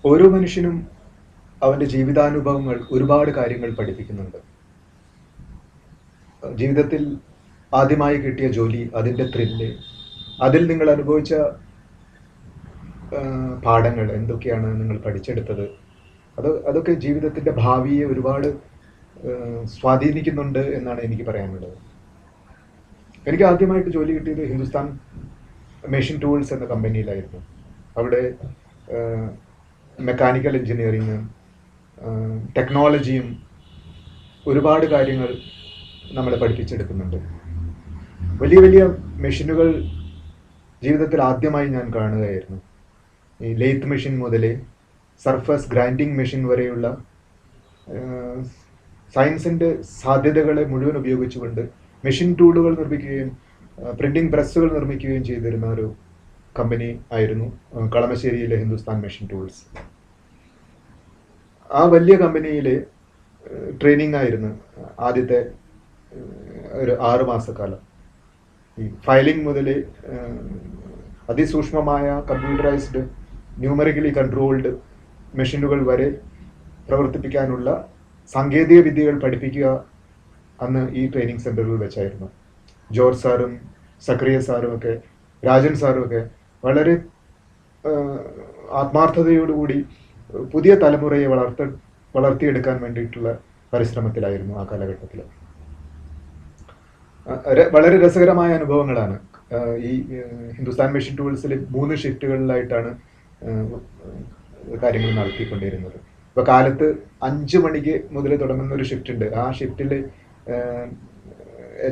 ഓരോ മനുഷ്യനും അവൻ്റെ ജീവിതാനുഭവങ്ങൾ ഒരുപാട് കാര്യങ്ങൾ പഠിപ്പിക്കുന്നുണ്ട്. ജീവിതത്തിൽ ആദ്യമായി കിട്ടിയ ജോലി, അതിൻ്റെ ത്രില്ല്, അതിൽ നിങ്ങൾ അനുഭവിച്ച പാഠങ്ങൾ എന്തൊക്കെയാണ് നിങ്ങൾ പഠിച്ചെടുത്തത്, അതൊക്കെ ജീവിതത്തിൻ്റെ ഭാവിയെ ഒരുപാട് സ്വാധീനിക്കുന്നുണ്ട് എന്നാണ് എനിക്ക് പറയാനുള്ളത്. എനിക്ക് ആദ്യമായിട്ട് ജോലി കിട്ടിയത് ഹിന്ദുസ്ഥാൻ മെഷീൻ ടൂൾസ് എന്ന കമ്പനിയിലായിരുന്നു. അവിടെ മെക്കാനിക്കൽ എഞ്ചിനീയറിങ്ങും ടെക്നോളജിയും ഒരുപാട് കാര്യങ്ങൾ നമ്മളെ പഠിപ്പിച്ചെടുക്കുന്നുണ്ട്. വലിയ വലിയ മെഷീനുകൾ ജീവിതത്തിൽ ആദ്യമായി ഞാൻ കാണുകയായിരുന്നു. ഈ ലെയ്ത്ത് മെഷീൻ മുതൽ സർഫസ് ഗ്രൈൻഡിങ് മെഷീൻ വരെയുള്ള സയൻസിൻ്റെ സാധ്യതകളെ മുഴുവൻ ഉപയോഗിച്ചുകൊണ്ട് മെഷീൻ ടൂളുകൾ നിർമ്മിക്കുകയും പ്രിന്റിംഗ് പ്രസ്സുകൾ നിർമ്മിക്കുകയും ചെയ്തിരുന്ന ഒരു കമ്പനി ആയിരുന്നു കളമശ്ശേരിയിലെ ഹിന്ദുസ്ഥാൻ മെഷീൻ ടൂൾസ്. ആ വലിയ കമ്പനിയിൽ ട്രെയിനിങ് ആയിരുന്നു ആദ്യത്തെ ഒരു 6 മാസക്കാലം. ഈ ഫയലിംഗ് മുതൽ അതിസൂക്ഷ്മമായ കമ്പ്യൂട്ടറൈസ്ഡ് ന്യൂമറിക്കലി കൺട്രോൾഡ് മെഷീനുകൾ വരെ പ്രവർത്തിപ്പിക്കാനുള്ള സാങ്കേതിക വിദ്യകൾ പഠിപ്പിക്കുക അന്ന് ഈ ട്രെയിനിങ് സെൻ്ററുകൾ വെച്ചായിരുന്നു. ജോർജ് സാറും സക്രിയ സാറും ഒക്കെ രാജൻ സാറും ഒക്കെ വളരെ ആത്മാർത്ഥതയോടുകൂടി പുതിയ തലമുറയെ വളർത്തിയെടുക്കാൻ വേണ്ടിയിട്ടുള്ള പരിശ്രമത്തിലായിരുന്നു ആ കാലഘട്ടത്തിൽ. വളരെ രസകരമായ അനുഭവങ്ങളാണ്. ഈ ഹിന്ദുസ്ഥാൻ മെഷീൻ ടൂൾസിൽ 3 ഷിഫ്റ്റുകളിലായിട്ടാണ് കാര്യങ്ങൾ നടത്തിക്കൊണ്ടിരുന്നത്. ഇപ്പോൾ കാലത്ത് 5 മണിക്ക് മുതൽ തുടങ്ങുന്ന ഒരു ഷിഫ്റ്റ് ഉണ്ട്. ആ ഷിഫ്റ്റിൽ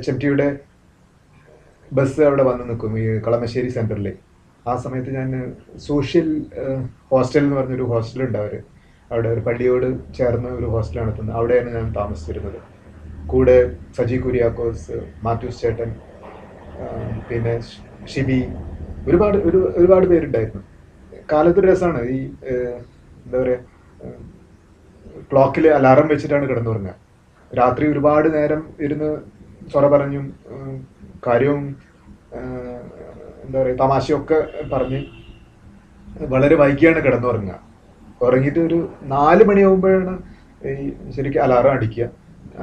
HMTയുടെ ബസ് അവിടെ വന്ന് നിൽക്കും ഈ കളമശ്ശേരി സെൻറ്ററിൽ. ആ സമയത്ത് ഞാൻ സോഷ്യൽ ഹോസ്റ്റൽ എന്ന് പറഞ്ഞൊരു ഹോസ്റ്റലുണ്ട്. അവിടെ ഒരു പള്ളിയോട് ചേർന്ന് ഒരു ഹോസ്റ്റൽ നടത്തുന്നത്. അവിടെയാണ് ഞാൻ താമസിച്ചിരുന്നത്. കൂടെ സജി കുര്യാക്കോസ്, മാത്യൂസ് ചേട്ടൻ, പിന്നെ ഷിബി, ഒരുപാട് പേരുണ്ടായിരുന്നു. കാലത്തൊരു രസമാണ്. ഈ എന്താ പറയുക, ക്ലോക്കിൽ അലാറം വെച്ചിട്ടാണ് കിടന്നുറങ്ങുക. രാത്രി ഒരുപാട് നേരം ഇരുന്ന് ചൊറ പറഞ്ഞും കാര്യവും എന്താ പറയുക തമാശയൊക്കെ പറഞ്ഞ് വളരെ വൈകിയാണ് കിടന്നുറങ്ങുക. ഉറങ്ങിയിട്ട് ഒരു 4 മണിയാകുമ്പോഴാണ് ഈ ശരിക്കും അലാറം അടിക്കുക.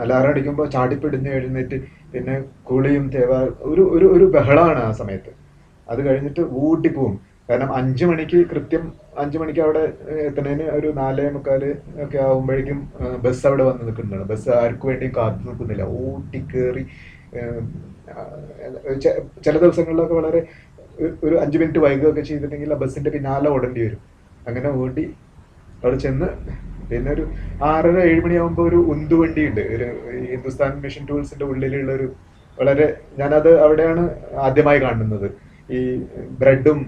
അലാറം അടിക്കുമ്പോൾ ചാടിപ്പിടിഞ്ഞ് എഴുന്നേറ്റ് പിന്നെ കുളിയും ഒരു ബഹളമാണ് ആ സമയത്ത്. അത് കഴിഞ്ഞിട്ട് ഊട്ടിപ്പോവും. കാരണം 5 മണിക്ക് കൃത്യം 5 മണിക്ക് അവിടെ എത്തുന്നതിന് ഒരു 4:45 ഒക്കെ ആകുമ്പോഴേക്കും ബസ് അവിടെ വന്ന് നിൽക്കുന്നുണ്ട്. ബസ് ആർക്കു വേണ്ടിയും കാത്തു നിൽക്കുന്നില്ല. ഊട്ടി കയറി ചില ദിവസങ്ങളിലൊക്കെ വളരെ ഒരു 5 മിനിറ്റ് വൈകുകയൊക്കെ ചെയ്തിട്ടുണ്ടെങ്കിൽ ആ ബസ്സിന്റെ പിന്നാലെ ഓടേണ്ടി വരും. അങ്ങനെ ഓടി അവിടെ ചെന്ന് പിന്നെ ഒരു 6:30-7 മണിയാകുമ്പോൾ ഒരു ഉന്തുവണ്ടി ഉണ്ട്. ഒരു ഹിന്ദുസ്ഥാൻ മെഷീൻ ടൂൾസിന്റെ ഉള്ളിലുള്ള ഒരു വളരെ, ഞാനത് അവിടെയാണ് ആദ്യമായി കാണുന്നത്. ഈ ബ്രെഡും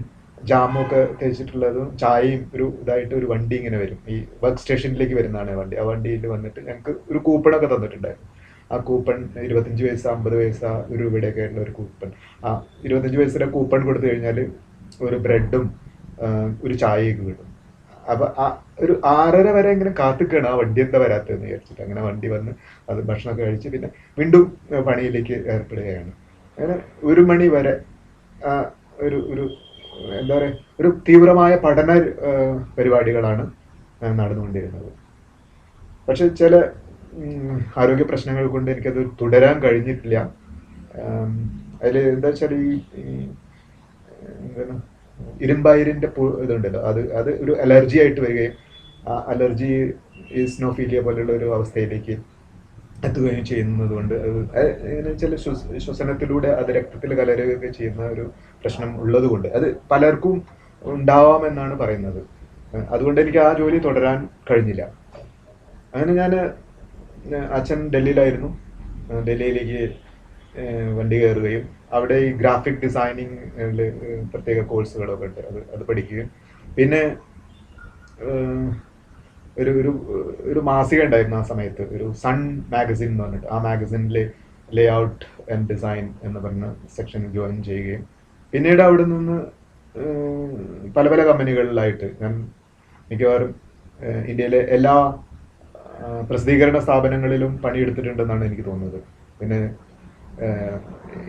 ജാമും ഒക്കെ തേച്ചിട്ടുള്ളതും ചായയും ഒരു ഇതായിട്ട് ഒരു വണ്ടി ഇങ്ങനെ വരും. ഈ വർക്ക് സ്റ്റേഷനിലേക്ക് വരുന്നതാണ് വണ്ടി. ആ വണ്ടിയിൽ വന്നിട്ട് ഞങ്ങൾക്ക് ഒരു കൂപ്പണൊക്കെ തന്നിട്ടുണ്ടായിരുന്നു. ആ കൂപ്പൺ 25 പൈസ, 50 പൈസ, ₹1 ആയിട്ടുള്ള ഒരു കൂപ്പൺ. ആ 25 പൈസയുടെ കൂപ്പൺ കൊടുത്തു കഴിഞ്ഞാൽ ഒരു ബ്രെഡും ഒരു ചായയൊക്കെ കിട്ടും. അപ്പൊ ആ ഒരു 6:30 വരെ ഇങ്ങനെ കാത്തിക്കാണ് ആ വണ്ടി എന്താ വരാത്തതെന്ന് വിചാരിച്ചിട്ട്. അങ്ങനെ വണ്ടി വന്ന് അത് ഭക്ഷണമൊക്കെ കഴിച്ച് പിന്നെ വീണ്ടും പണിയിലേക്ക് ഏർപ്പെടുകയാണ്. അങ്ങനെ 1 മണി വരെ ഒരു എന്താ പറയുക, ഒരു തീവ്രമായ പഠന പരിപാടികളാണ് നടന്നുകൊണ്ടിരുന്നത്. പക്ഷെ ചില ആരോഗ്യ പ്രശ്നങ്ങൾ കൊണ്ട് എനിക്കത് തുടരാൻ കഴിഞ്ഞിട്ടില്ല. അതിൽ എന്താ വെച്ചാൽ ഈ എന്താണ് ഇരുമ്പായിരിന്റെ ഇതുണ്ടല്ലോ, അത് ഒരു അലർജി ആയിട്ട് വരികയും ആ അലർജി ഈസ്നോഫീലിയ പോലെയുള്ള ഒരു അവസ്ഥയിലേക്ക് എത്തുകയും ചെയ്യുന്നത് കൊണ്ട് ഇങ്ങനെ ചില ശ്വസനത്തിലൂടെ അത് രക്തത്തിൽ കലരുകയൊക്കെ ചെയ്യുന്ന ഒരു പ്രശ്നം ഉള്ളത് കൊണ്ട് അത് പലർക്കും ഉണ്ടാവാമെന്നാണ് പറയുന്നത്. അതുകൊണ്ട് എനിക്ക് ആ ജോലി തുടരാൻ കഴിഞ്ഞില്ല. അങ്ങനെ ഞാൻ അച്ഛൻ ഡൽഹിയിലായിരുന്നു. ഡൽഹിയിലേക്ക് വണ്ടി കയറുകയും അവിടെ ഈ ഗ്രാഫിക് ഡിസൈനിങ് പ്രത്യേക കോഴ്സുകളൊക്കെ ഉണ്ട്. അത് പഠിക്കുകയും പിന്നെ ഒരു മാസിക ഉണ്ടായിരുന്നു ആ സമയത്ത്, ഒരു സൺ മാഗസിൻ എന്ന് പറഞ്ഞിട്ട്. ആ മാഗസിനിൽ ലേ ഔട്ട് ആൻഡ് ഡിസൈൻ എന്ന് പറഞ്ഞ സെക്ഷൻ ജോയിൻ ചെയ്യുകയും പിന്നീട് അവിടെ നിന്ന് പല പല കമ്പനികളിലായിട്ട് ഞാൻ മിക്കവാറും ഇന്ത്യയിലെ എല്ലാ പ്രസിദ്ധീകരണ സ്ഥാപനങ്ങളിലും പണിയെടുത്തിട്ടുണ്ടെന്നാണ് എനിക്ക് തോന്നുന്നത്. പിന്നെ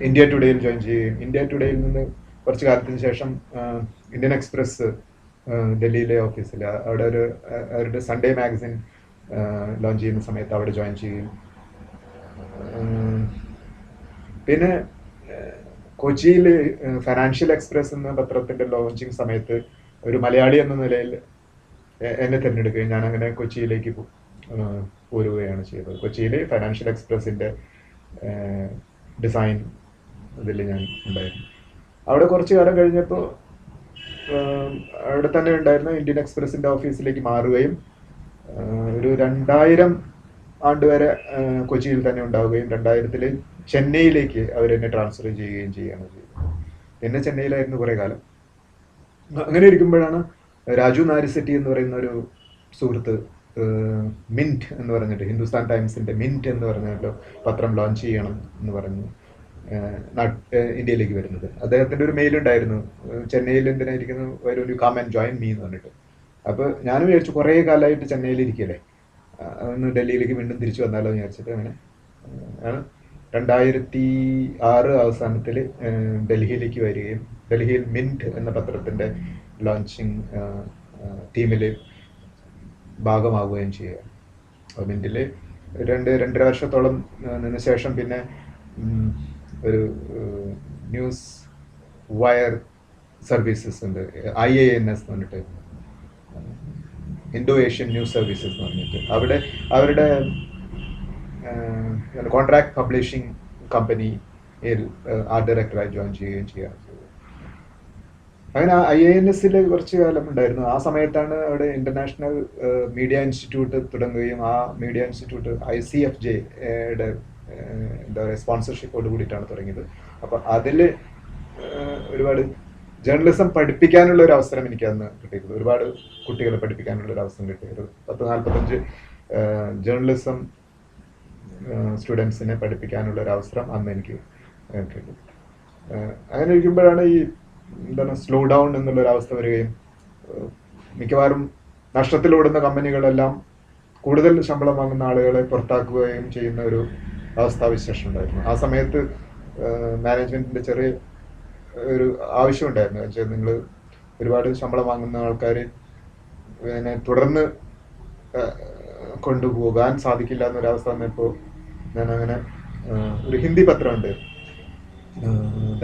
ഇന്ത്യ ടുഡേയിൽ ജോയിൻ ചെയ്യുകയും ഇന്ത്യ ടുഡേയിൽ നിന്ന് കുറച്ച് കാലത്തിന് ശേഷം ഇന്ത്യൻ എക്സ്പ്രസ് ഡൽഹിയിലെ ഓഫീസിൽ അവിടെ അവരുടെ സൺഡേ മാഗസിൻ ലോഞ്ച് ചെയ്യുന്ന സമയത്ത് അവിടെ ജോയിൻ ചെയ്യും. ഉം, പിന്നെ കൊച്ചിയിൽ ഫിനാൻഷ്യൽ എക്സ്പ്രസ് എന്ന പത്രത്തിന്റെ ലോഞ്ചിങ് സമയത്ത് ഒരു മലയാളി എന്ന നിലയിൽ എന്നെ തിരഞ്ഞെടുക്കുകയും ഞാൻ അങ്ങനെ കൊച്ചിയിലേക്ക് പോരുകയാണ് ചെയ്തത്. കൊച്ചിയിൽ ഫൈനാൻഷ്യൽ എക്സ്പ്രസിന്റെ ഡിസൈൻ ഇതിൽ ഞാൻ ഉണ്ടായിരുന്നു. അവിടെ കുറച്ച് കാലം കഴിഞ്ഞപ്പോൾ അവിടെ തന്നെ ഉണ്ടായിരുന്ന ഇന്ത്യൻ എക്സ്പ്രസിന്റെ ഓഫീസിലേക്ക് മാറുകയും ഒരു 2000 ആണ്ട് വരെ കൊച്ചിയിൽ തന്നെ ഉണ്ടാവുകയും 2000-ൽ ചെന്നൈയിലേക്ക് അവരെന്നെ ട്രാൻസ്ഫർ ചെയ്യുകയും ചെയ്യുകയാണ് ചെയ്തത്. പിന്നെ ചെന്നൈയിലായിരുന്നു കുറെ കാലം. അങ്ങനെ ഇരിക്കുമ്പോഴാണ് രാജു നാരിസെറ്റി എന്ന് പറയുന്ന ഒരു സുഹൃത്ത് മിന്റ് എന്ന് പറഞ്ഞിട്ട് ഹിന്ദുസ്ഥാൻ ടൈംസിന്റെ മിന്റ് എന്ന് പറഞ്ഞിട്ട് പത്രം ലോഞ്ച് ചെയ്യണം എന്ന് പറഞ്ഞ് ഇന്ത്യയിലേക്ക് വരുന്നത്. അദ്ദേഹത്തിന്റെ ഒരു മെയിൽ ഉണ്ടായിരുന്നു, ചെന്നൈയിൽ എന്തിനായിരിക്കുന്നു വരൂ കം ആൻഡ് ജോയിൻ മീ എന്ന് പറഞ്ഞിട്ട്. അപ്പൊ ഞാനും വിചാരിച്ചു കുറെ കാലമായിട്ട് ചെന്നൈയിൽ ഇരിക്കല്ലേ, ഒന്ന് ഡൽഹിയിലേക്ക് വീണ്ടും തിരിച്ചു വന്നാലോ എന്ന് വിചാരിച്ചിട്ട് അങ്ങനെ ആണ് 2006 അവസാനത്തിൽ ഡൽഹിയിലേക്ക് വരികയും ഡൽഹിയിൽ മിന്റ് എന്ന പത്രത്തിന്റെ ലോഞ്ചിങ് ടീമിൽ ഭാഗമാവുകയും ചെയ്യുക. മിന്റില് 2-2.5 വർഷത്തോളം നിന്ന ശേഷം പിന്നെ ഒരു ന്യൂസ് വയർ സർവീസസ് ഉണ്ട്, IANS എന്ന് പറഞ്ഞിട്ട്, ഇൻഡോ ഏഷ്യൻ ന്യൂസ് സർവീസസ് എന്ന് പറഞ്ഞിട്ട്. അവിടെ അവരുടെ കോൺട്രാക്ട് പബ്ലിഷിംഗ് കമ്പനിയിൽ ആർട്ട് ഡയറക്ടറായി ജോയിൻ ചെയ്യുകയും ചെയ്യാം. അങ്ങനെ IANS കുറച്ച് കാലം ഉണ്ടായിരുന്നു. ആ സമയത്താണ് അവിടെ ഇന്റർനാഷണൽ മീഡിയ ഇൻസ്റ്റിറ്റ്യൂട്ട് തുടങ്ങുകയും ആ മീഡിയ ഇൻസ്റ്റിറ്റ്യൂട്ട് ICFJ-യുടെ എന്താ പറയുക സ്പോൺസർഷിപ്പോട് കൂടിയിട്ടാണ് തുടങ്ങിയത്. അപ്പൊ അതില് ഒരുപാട് ജേർണലിസം പഠിപ്പിക്കാനുള്ള ഒരു അവസരം എനിക്ക് അന്ന് കിട്ടിയത്. ഒരുപാട് കുട്ടികളെ പഠിപ്പിക്കാനുള്ള ഒരു അവസരം കിട്ടിയത്. 40-45 ജേർണലിസം സ്റ്റുഡൻസിനെ പഠിപ്പിക്കാനുള്ള ഒരു അവസരം അന്ന് എനിക്ക് കിട്ടി. അങ്ങനെ ഇരിക്കുമ്പോഴാണ് ഈ എന്താണ് സ്ലോ ഡൗൺ എന്നുള്ള ഒരു അവസ്ഥ വരികയും മിക്കവാറും നഷ്ടത്തിലോടുന്ന കമ്പനികളെല്ലാം കൂടുതൽ ശമ്പളം വാങ്ങുന്ന ആളുകളെ പുറത്താക്കുകയും ചെയ്യുന്ന ഒരു അവസ്ഥാവിശേഷം ഉണ്ടായിരുന്നു. ആ സമയത്ത് മാനേജ്മെന്റിന്റെ ചെറിയ ഒരു ആവശ്യം ഉണ്ടായിരുന്നു. വെച്ചാൽ നിങ്ങൾ ഒരുപാട് ശമ്പളം വാങ്ങുന്ന ആൾക്കാർ പിന്നെ തുടർന്ന് കൊണ്ടുപോകാൻ സാധിക്കില്ല എന്നൊരവസ്ഥ വന്നപ്പോൾ ഞാൻ അങ്ങനെ ഒരു ഹിന്ദി പത്രമുണ്ട്,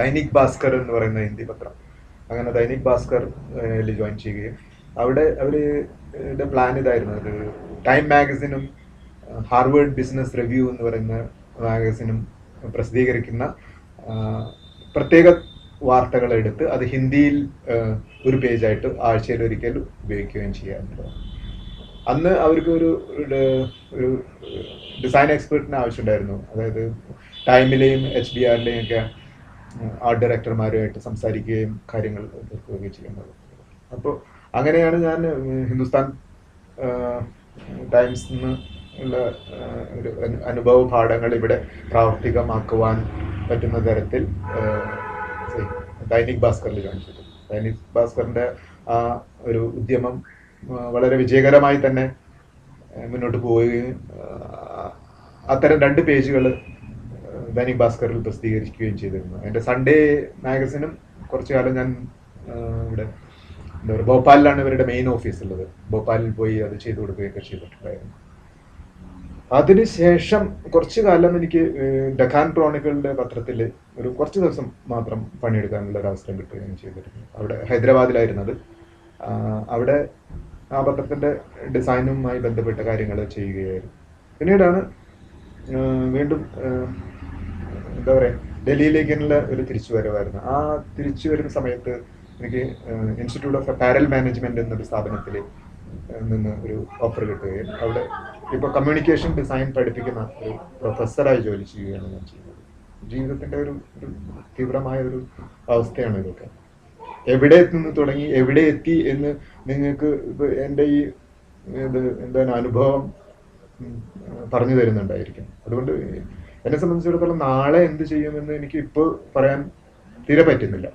ദൈനിക് ഭാസ്കർ എന്ന് പറയുന്ന ഹിന്ദി പത്രം. അങ്ങനെ ദൈനിക് ഭാസ്കർ ജോയിൻ ചെയ്യുകയും അവിടെ അവരുടെ പ്ലാൻ ഇതായിരുന്നു, ഒരു ടൈം മാഗസിനും ഹാർവേഡ് ബിസിനസ് റിവ്യൂ എന്ന് പറയുന്ന മാഗസിനും പ്രസിദ്ധീകരിക്കുന്ന പ്രത്യേക വാർത്തകൾ എടുത്ത് അത് ഹിന്ദിയിൽ ഒരു പേജായിട്ട് ആഴ്ചയിൽ ഒരിക്കൽ ഉപയോഗിക്കുകയും ചെയ്യാറുണ്ട്. അന്ന് അവർക്ക് ഒരു ഡിസൈൻ എക്സ്പെർട്ടിന് ആവശ്യമുണ്ടായിരുന്നു. അതായത് ടൈമിലെയും HBR-ലെയും ഒക്കെ ആർട്ട് ഡയറക്ടർമാരുമായിട്ട് സംസാരിക്കുകയും കാര്യങ്ങൾ തീർക്കുകയും ചെയ്യുന്നത്. അപ്പോൾ അങ്ങനെയാണ് ഞാൻ ഹിന്ദുസ്ഥാൻ ടൈംസ് ഉള്ള ഒരു അനുഭവ പാഠങ്ങൾ ഇവിടെ പ്രാവർത്തികമാക്കുവാൻ പറ്റുന്ന തരത്തിൽ ദൈനിക് ഭാസ്കറിൽ ജോയിൻ ചെയ്തു. ദൈനിക് ഭാസ്കറിന്റെ ആ ഒരു ഉദ്യമം വളരെ വിജയകരമായി തന്നെ മുന്നോട്ട് പോവുകയും അത്തരം 2 പേജുകൾ ദൈനിക് ഭാസ്കറിൽ പ്രസിദ്ധീകരിക്കുകയും ചെയ്തിരുന്നു. എൻ്റെ സൺഡേ മാഗസിനും കുറച്ചു കാലം ഞാൻ ഇവിടെ എന്താ പറയുക ഭോപ്പാലിലാണ് ഇവരുടെ മെയിൻ ഓഫീസ് ഉള്ളത്. ഭോപ്പാലിൽ പോയി അത് ചെയ്തു കൊടുക്കുകയൊക്കെ ചെയ്തിട്ടുണ്ടായിരുന്നു. അതിനുശേഷം കുറച്ചു കാലം എനിക്ക് ഡക്കാൻ ക്രോണിക്കളുടെ പത്രത്തിൽ ഒരു കുറച്ച് ദിവസം മാത്രം പണിയെടുക്കാനുള്ള ഒരു അവസരം കിട്ടുകയും ചെയ്തിരുന്നു. അവിടെ ഹൈദരാബാദിലായിരുന്നത്. അവിടെ ആ പത്രത്തിന്റെ ഡിസൈനുമായി ബന്ധപ്പെട്ട കാര്യങ്ങൾ ചെയ്യുകയായിരുന്നു. പിന്നീടാണ് വീണ്ടും എന്താ പറയുക ഡൽഹിയിലേക്കുള്ള ഒരു തിരിച്ചുവരവായിരുന്നു. ആ തിരിച്ചു വരുന്ന സമയത്ത് എനിക്ക് ഇൻസ്റ്റിറ്റ്യൂട്ട് ഓഫ് അപ്പാരൽ മാനേജ്മെന്റ് എന്നൊരു സ്ഥാപനത്തിൽ നിന്ന് ഒരു ഓഫർ കിട്ടുകയും അവിടെ ഇപ്പോൾ കമ്മ്യൂണിക്കേഷൻ ഡിസൈൻ പഠിപ്പിക്കുന്ന ഒരു പ്രൊഫസറായി ജോലി ചെയ്യുകയാണ് ഞാൻ ചെയ്യുന്നത്. ജീവിതത്തിന്റെ ഒരു തീവ്രമായ ഒരു അവസ്ഥയാണ് ഇതൊക്കെ. എവിടെ നിന്ന് തുടങ്ങി എവിടെ എത്തി എന്ന് നിങ്ങൾക്ക് എൻ്റെ ഈ എന്താണ് അനുഭവം പറഞ്ഞു തരുന്നുണ്ടായിരിക്കും. അതുകൊണ്ട് എന്നെ സംബന്ധിച്ചിടത്തോളം നാളെ എന്ത് ചെയ്യുമെന്ന് എനിക്ക് ഇപ്പോൾ പറയാൻ തീരെ പറ്റുന്നില്ല.